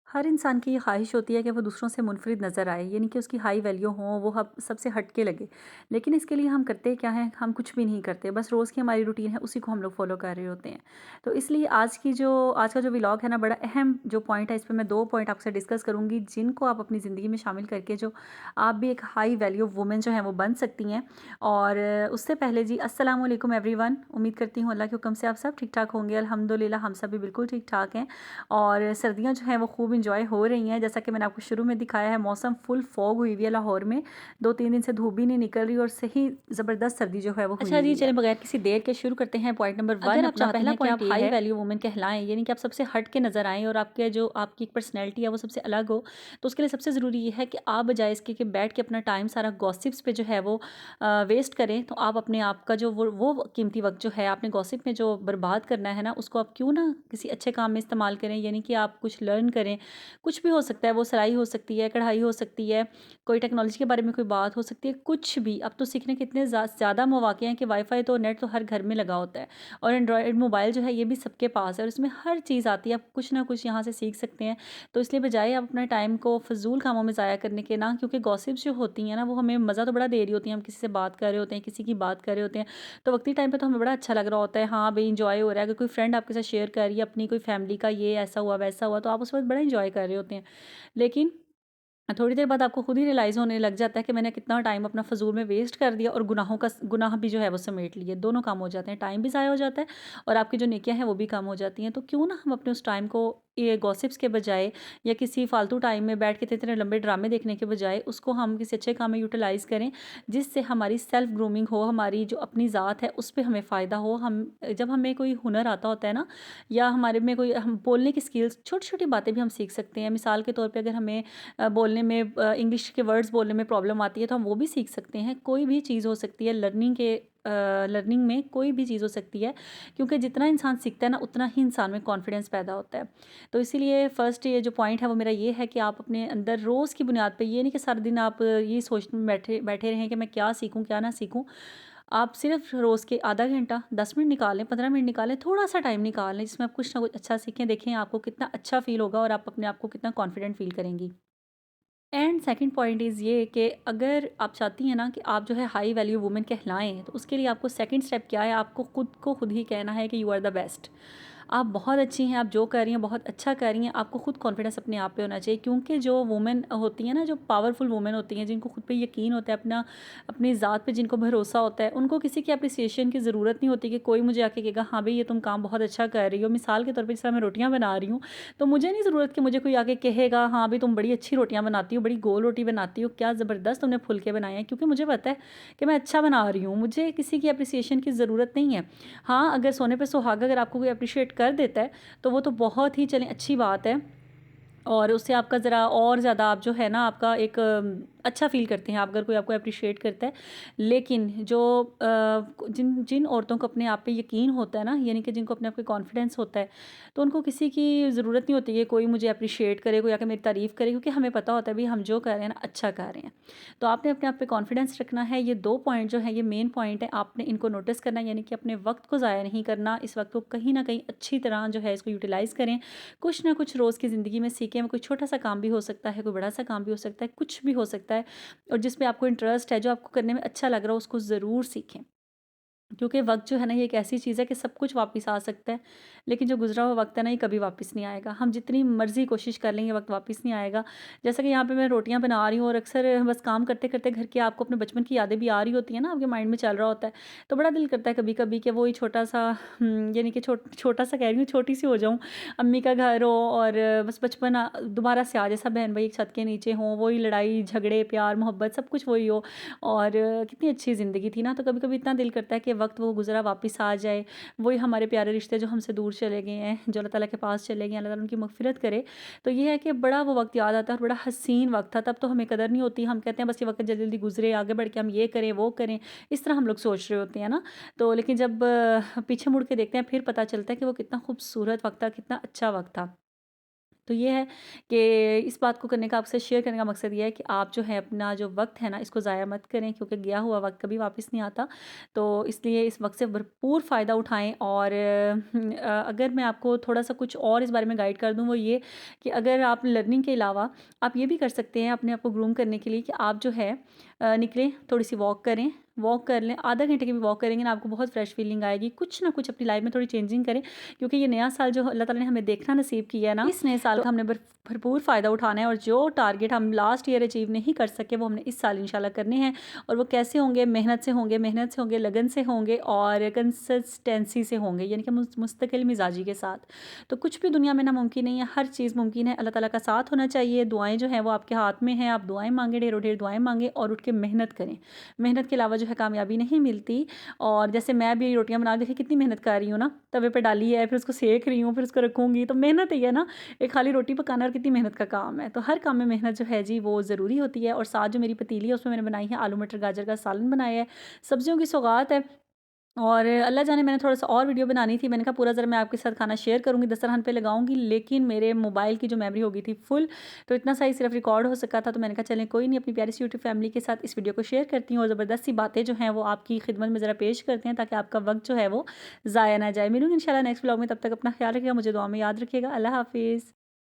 हर इंसान की ये ख्वाहिश होती है कि वो दूसरों से मुनफरिद नज़र आए, यानी कि उसकी हाई वैल्यू हो, वो हम सबसे हट के लगे। लेकिन इसके लिए हम करते क्या हैं, हम कुछ भी नहीं करते, बस रोज़ की हमारी रूटीन है उसी को हम लोग फॉलो कर रहे होते हैं। तो इसलिए आज का जो व्लॉग है ना, बड़ा अहम जो पॉइंट है, इस पे मैं 2 पॉइंट आपसे डिस्कस करूँगी जिनको आप अपनी ज़िंदगी में शामिल करके जो आप भी एक हाई वैल्यू वुमन जो है वो बन सकती हैं। और उससे पहले जी, अस्सलाम वालेकुम एवरीवन। उम्मीद करती हूँ अल्लाह के हुक्म से आप सब ठीक-ठाक होंगे। अल्हम्दुलिल्लाह हम सब भी बिल्कुल ठीक-ठाक हैं। और सर्दियाँ जो हैं वो खूब इंजॉय हो रही हैं। जैसा कि मैंने आपको शुरू में दिखाया है, मौसम फुल फॉग हुई हुई है लाहौर में। 2-3 दिन से धूप भी नहीं निकल रही और सही ज़बरदस्त सर्दी जो है वो हुई अच्छा जी, हुई है। चलें बगैर किसी देर के शुरू करते हैं पॉइंट नंबर 1। अगर आप अपना चाहते पहला हैं कि पॉइंट आप ये हाई है वैल्यू वुमन कहलाएँ, यानी कि आप सबसे हट के नज़र आएँ और आपकी एक पर्सनैलिटी है वो सबसे अलग हो, तो उसके लिए सबसे ज़रूरी ये है कि आप बजाय इसके कि बैठ के अपना टाइम सारा गॉसिप्स पे जो है वो वेस्ट करें, तो आप अपने आप का जो वो कीमती वक़्त जो है आपने गॉसिप में जो बर्बाद करना है ना, उसको आप क्यों ना किसी अच्छे काम में इस्तेमाल करें। यानी कि आप कुछ लर्न करें, कुछ भी हो सकता है, वो सिलाई हो सकती है, कढ़ाई हो सकती है, कोई टेक्नोलॉजी के बारे में कोई बात हो सकती है, कुछ भी। अब तो सीखने के इतने ज़्यादा मौक़े हैं कि वाईफ़ाई तो नेट तो हर घर में लगा होता है और एंड्रॉयड मोबाइल जो है ये भी सबके पास है और इसमें हर चीज़ आती है, आप कुछ ना कुछ यहाँ से सीख सकते हैं। तो इसलिए बजाय आप अपने टाइम को फ़िज़ूल कामों में ज़ाया करने के ना, क्योंकि गॉसिप्स जो होती हैं ना वो हमें मज़ा तो बड़ा दे रही होती हैं, हम किसी से बात कर रहे होते हैं, किसी की बात कर रहे होते हैं, तो वक्ती टाइम पे तो हमें बड़ा अच्छा लग रहा होता है, हाँ भई एन्जॉय हो रहा है। अगर कोई फ्रेंड आपके साथ शेयर कर रही है अपनी कोई फैमिली का, ये ऐसा हुआ, वैसा हुआ, तो आप उस वक़्त बड़ा एन्जॉय कर रहे होते हैं। लेकिन थोड़ी देर बाद आपको खुद ही रियलाइज़ होने लग जाता है कि मैंने कितना टाइम अपना फ़िज़ूल में वेस्ट कर दिया और गुनाह भी जो है वो समेट लिए। दोनों काम हो जाते हैं, टाइम भी ज़ाया हो जाता है और आपकी जो नेकियां हैं वो भी कम हो जाती हैं। तो क्यों ना हम अपने उस टाइम को ये गॉसिप्स के बजाय या किसी फालतू टाइम में बैठ के इतने इतने लंबे ड्रामे देखने के बजाय उसको हम किसी अच्छे काम में यूटिलाइज़ करें, जिससे हमारी सेल्फ ग्रूमिंग हो, हमारी जो अपनी ज़ात है उस पे हमें फ़ायदा हो। हम जब हमें कोई हुनर आता होता है ना, या हमारे में कोई हम बोलने की स्किल्स, छोटी छोटी बातें भी हम सीख सकते हैं। मिसाल के तौर पे अगर हमें बोलने में इंग्लिश के वर्ड्स बोलने में प्रॉब्लम आती है, तो हम वो भी सीख सकते हैं। कोई भी चीज़ हो सकती है लर्निंग में, कोई भी चीज़ हो सकती है, क्योंकि जितना इंसान सीखता है ना उतना ही इंसान में कॉन्फिडेंस पैदा होता है। तो इसीलिए फर्स्ट ये जो पॉइंट है वो मेरा ये है कि आप अपने अंदर रोज़ की बुनियाद पे, ये नहीं कि सारा दिन आप ये सोच में बैठे बैठे रहें कि मैं क्या सीखूं क्या ना सीखूं। आप सिर्फ रोज़ के आधा घंटा 10 मिनट निकालें, 15 मिनट निकालें, थोड़ा सा टाइम निकालें जिसमें आप कुछ ना कुछ अच्छा सीखें। देखें आपको कितना अच्छा फील होगा और आप अपने आप को कितना कॉन्फिडेंट फील करेंगी। एंड सेकंड पॉइंट इज़ ये कि अगर आप चाहती हैं ना कि आप जो है हाई वैल्यू वुमेन कहलाएँ, तो उसके लिए आपको सेकंड स्टेप क्या है, आपको खुद को खुद ही कहना है कि यू आर द बेस्ट। आप बहुत अच्छी हैं, आप जो कर रही हैं बहुत अच्छा कर रही हैं। आपको खुद कॉन्फिडेंस अपने आप पे होना चाहिए, क्योंकि जो वुमेन होती हैं ना, जो पावरफुल वुमेन होती हैं, जिनको खुद पे यकीन होता है, अपनी ज़ात पे जिनको भरोसा होता है, उनको किसी की अप्रिसिएशन की ज़रूरत नहीं होती कि कोई मुझे आके कहेगा हाँ भाई ये तुम काम बहुत अच्छा कर रही हो। मिसाल के तौर पे, जैसे मैं रोटियाँ बना रही हूँ, तो मुझे नहीं ज़रूरत कि मुझे कोई आके कहेगा हाँ भाई तुम बड़ी अच्छी रोटियाँ बनाती हो, बड़ी गोल रोटी बनाती हो, क्या ज़बरदस्त तुमने फुल के बनाए हैं, क्योंकि मुझे पता है कि मैं अच्छा बना रही हूँ। मुझे किसी की अप्रिसिएशन की ज़रूरत नहीं है। हाँ, अगर सोने पे सुहागा अगर आपको कोई अप्रिशिएट कर देता है, तो वो तो बहुत ही चलें अच्छी बात है और उससे आपका ज़रा और ज़्यादा आप जो है ना आपका एक अच्छा फ़ील करते हैं आप, अगर कोई आपको अप्रिशिएट करता है। लेकिन जो जिन जिन औरतों को अपने आप पे यकीन होता है ना, यानी कि जिनको अपने आप पे कॉन्फिडेंस होता है, तो उनको किसी की ज़रूरत नहीं होती कि कोई मुझे अप्रिशिएट करे, कोई आके मेरी तारीफ़ करे, क्योंकि हमें पता होता है भाई हम जो कर रहे हैं ना अच्छा कर रहे हैं। तो आपने अपने आप पे कॉन्फिडेंस रखना है। ये 2 पॉइंट जो हैं ये मेन पॉइंट है, आपने इनको नोटिस करना है, यानी कि अपने वक्त को ज़ाया नहीं करना। इस वक्त को कहीं ना कहीं अच्छी तरह जो है इसको यूटिलाइज़ करें, कुछ ना कुछ रोज़ की ज़िंदगी में सीखें। कोई छोटा सा काम भी हो सकता है, कोई बड़ा सा काम भी हो सकता है, कुछ भी हो सकता है, और जिसमें आपको इंटरेस्ट है, जो आपको करने में अच्छा लग रहा हो, उसको ज़रूर सीखें। क्योंकि वक़्त जो है ना ये एक ऐसी चीज़ है कि सब कुछ वापस आ सकता है, लेकिन जो गुज़रा हुआ वक़्त है ना ये कभी वापस नहीं आएगा। हम जितनी मर्ज़ी कोशिश कर लें ये वक़्त वापस नहीं आएगा। जैसा कि यहाँ पे मैं रोटियाँ बना रही हूँ और अक्सर बस काम करते-करते घर की आपको अपने बचपन की यादें भी आ रही होती हैं ना, आपके माइंड में चल रहा होता है। तो बड़ा दिल करता है कभी-कभी कि वही छोटा-सा यानी कि छोटा-सा कह रही हूँ, छोटी-सी हो जाऊँ, अम्मी का घर हो और बस बचपन दोबारा से आ जाए, सब बहन-भाई एक छत के नीचे हों, वही लड़ाई, झगड़े, प्यार, मोहब्बत सब कुछ वही हो और कितनी अच्छी ज़िंदगी थी ना। तो कभी-कभी इतना दिल करता है कि वक़्त वो गुज़रा वापस आ जाए, वही हमारे प्यारे रिश्ते जो हमसे दूर चले गए हैं, जो अल्लाह ताला के पास चले गए हैं, अल्लाह ताला उनकी मग़फ़िरत करे। तो ये है कि बड़ा वो वक़्त याद आता है और बड़ा हसीन वक़्त था। तब तो हमें कदर नहीं होती, हम कहते हैं बस ये वक़्त जल्दी-जल्दी गुज़रे, आगे बढ़ के हम ये करें, वो करें, इस तरह हम लोग सोच रहे होते हैं ना। तो लेकिन जब पीछे मुड़ के देखते हैं फिर पता चलता है कि वो कितना खूबसूरत वक़्त था, कितना अच्छा वक़्त था। तो ये है कि इस बात को करने का, आपसे शेयर करने का मकसद ये है कि आप जो है अपना जो वक्त है ना, इसको ज़ाया मत करें, क्योंकि गया हुआ वक्त कभी वापस नहीं आता। तो इसलिए इस वक्त से भरपूर फ़ायदा उठाएं। और अगर मैं आपको थोड़ा सा कुछ और इस बारे में गाइड कर दूं, वो ये कि अगर आप लर्निंग के अलावा आप ये भी कर सकते हैं अपने आप को ग्रूम करने के लिए, कि आप जो है निकलें, थोड़ी सी वॉक करें, वॉक कर लें। आधा घंटे की भी वॉक करेंगे ना, आपको बहुत फ्रेश फीलिंग आएगी। कुछ ना कुछ अपनी लाइफ में थोड़ी चेंजिंग करें, क्योंकि ये नया साल जो अल्लाह ताला ने हमें देखना नसीब किया है ना, इस नए साल का हमने भरपूर फ़ायदा उठाना है। और जो टारगेट हम लास्ट ईयर अचीव नहीं कर सके, वो हमने इस साल इंशाल्लाह करने हैं। और वो कैसे होंगे? मेहनत से होंगे, लगन से होंगे और कंसिस्टेंसी से होंगे, यानी कि मुस्तकिल मिजाजी के साथ। तो कुछ भी दुनिया में नामुमकिन नहीं है, हर चीज़ मुमकिन है। अल्लाह ताला का साथ होना चाहिए। दुआएं जो हैं वो आपके हाथ में हैं, आप दुआएं मांगे, ढेरों ढेर दुआएं मांगे और उठ के मेहनत करें। मेहनत के अलावा जो है कामयाबी नहीं मिलती। और जैसे मैं भी रोटियां बना, देखिए कितनी मेहनत कर रही हूँ ना, तवे पे डाली है, फिर उसको सेक रही हूँ, फिर उसको रखूँगी, तो मेहनत ही है ना। एक खाली रोटी पकाना और कितनी मेहनत का काम है। तो हर काम में मेहनत जो है जी वो ज़रूरी होती है। और साथ जो मेरी पतीली है उसमें मैंने बनाई है आलू मटर गाजर का सालन बनाया है, सब्जियों की सौगात है। और अल्लाह जाने मैंने थोड़ा-सा और वीडियो बनानी थी, मैंने कहा पूरा ज़रा मैं आपके साथ खाना शेयर करूँगी, दस्तरखान पे लगाऊँगी, लेकिन मेरे मोबाइल की जो मेमोरी हो गई थी फुल, तो इतना सा ही सिर्फ रिकॉर्ड हो सका था। तो मैंने कहा चलें कोई नहीं, अपनी प्यारी सी यूट्यूब फैमिली के साथ इस वीडियो को शेयर करती हूँ और ज़बरदस्त सी बातें जो हैं वो आपकी खिदमत में ज़रा पेश करते हैं, ताकि आपका वक्त जो है वो ज़ाया ना जाए। मिलूँगी इंशाल्लाह नेक्स्ट व्लॉग में, तब तक अपना ख्याल रखिएगा, मुझे दुआ में याद रखिएगा। अल्लाह हाफ़िज़।